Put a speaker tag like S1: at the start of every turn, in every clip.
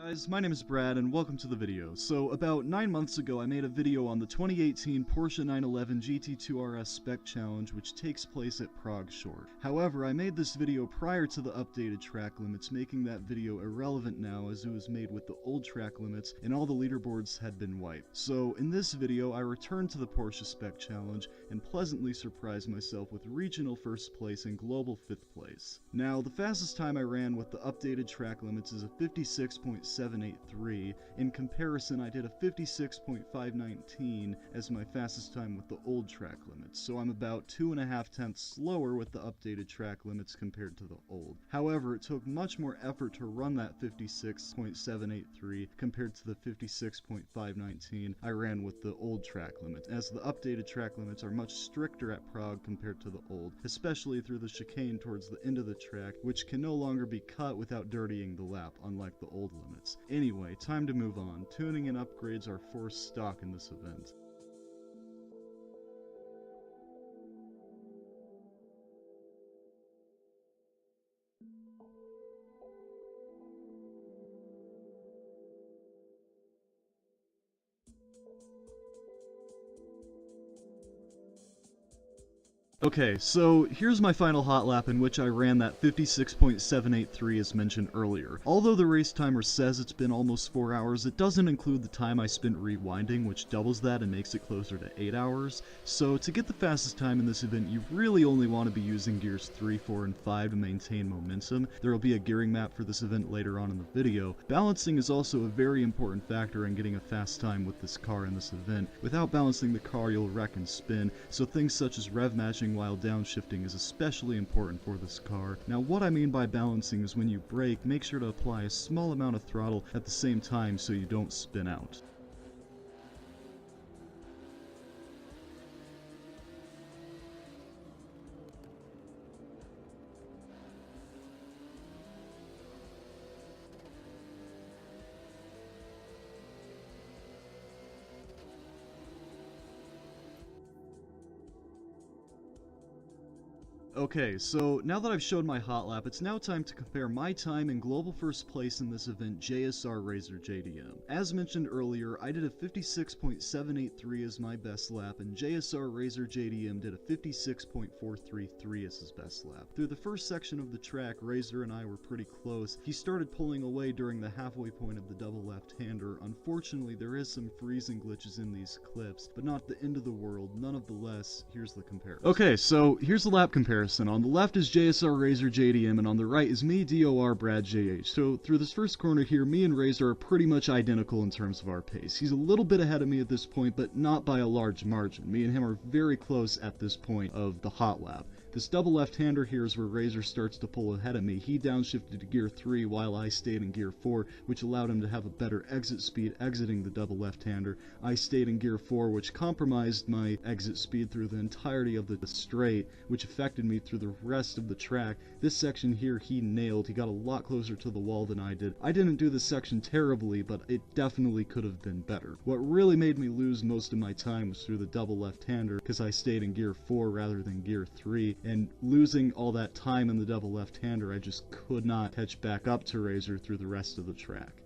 S1: Guys, my name is Brad and welcome to the video. So about 9 months ago I made a video on the 2018 Porsche 911 GT2 RS Spec Challenge, which takes place at Prague Short. However, I made this video prior to the updated track limits, making that video irrelevant now as it was made with the old track limits and all the leaderboards had been wiped. So in this video I returned to the Porsche Spec Challenge and pleasantly surprised myself with regional first place and global 5th place. Now the fastest time I ran with the updated track limits is a 56.783. In comparison, I did a 56.519 as my fastest time with the old track limits, so I'm about 2.5 tenths slower with the updated track limits compared to the old. However, it took much more effort to run that 56.783 compared to the 56.519 I ran with the old track limit, as the updated track limits are much stricter at Prague compared to the old, especially through the chicane towards the end of the track, which can no longer be cut without dirtying the lap, unlike the old limits. Anyway, time to move on. Tuning and upgrades are forced stock in this event. Okay, so here's my final hot lap in which I ran that 56.783 as mentioned earlier. Although the race timer says it's been almost 4 hours, it doesn't include the time I spent rewinding, which doubles that and makes it closer to 8 hours. So to get the fastest time in this event, you really only want to be using gears 3, 4, and 5 to maintain momentum. There will be a gearing map for this event later on in the video. Balancing is also a very important factor in getting a fast time with this car in this event. Without balancing the car, you'll wreck and spin, so things such as rev matching while downshifting is especially important for this car. Now what I mean by balancing is when you brake, make sure to apply a small amount of throttle at the same time so you don't spin out. Okay, so now that I've showed my hot lap, it's now time to compare my time in global first place in this event, JSR Razor JDM. As mentioned earlier, I did a 56.783 as my best lap, and JSR Razor JDM did a 56.433 as his best lap. Through the first section of the track, Razor and I were pretty close. He started pulling away during the halfway point of the double left-hander. Unfortunately, there is some freezing glitches in these clips, but not the end of the world. Nonetheless, here's the comparison. Okay, so here's the lap comparison. On the left is JSR Razor JDM, and on the right is me, DoABrad JH. So through this first corner here, me and Razor are pretty much identical in terms of our pace. He's a little bit ahead of me at this point, but not by a large margin. Me and him are very close at this point of the hot lap. This double left-hander here is where Razor starts to pull ahead of me. He downshifted to gear 3 while I stayed in gear 4, which allowed him to have a better exit speed exiting the double left-hander. I stayed in gear 4, which compromised my exit speed through the entirety of the straight, which affected me through the rest of the track. This section here he nailed. He got a lot closer to the wall than I did. I didn't do this section terribly, but it definitely could have been better. What really made me lose most of my time was through the double left-hander, because I stayed in gear 4 rather than gear 3. And losing all that time in the double left-hander, I just could not catch back up to Razor through the rest of the track.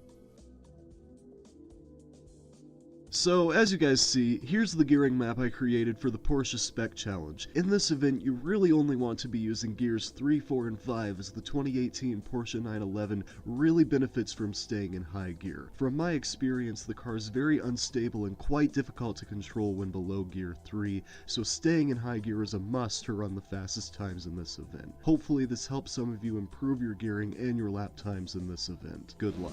S1: So, as you guys see, here's the gearing map I created for the Porsche Spec Challenge. In this event, you really only want to be using gears 3, 4, and 5 as the 2018 Porsche 911 really benefits from staying in high gear. From my experience, the car is very unstable and quite difficult to control when below gear 3, so staying in high gear is a must to run the fastest times in this event. Hopefully this helps some of you improve your gearing and your lap times in this event. Good luck.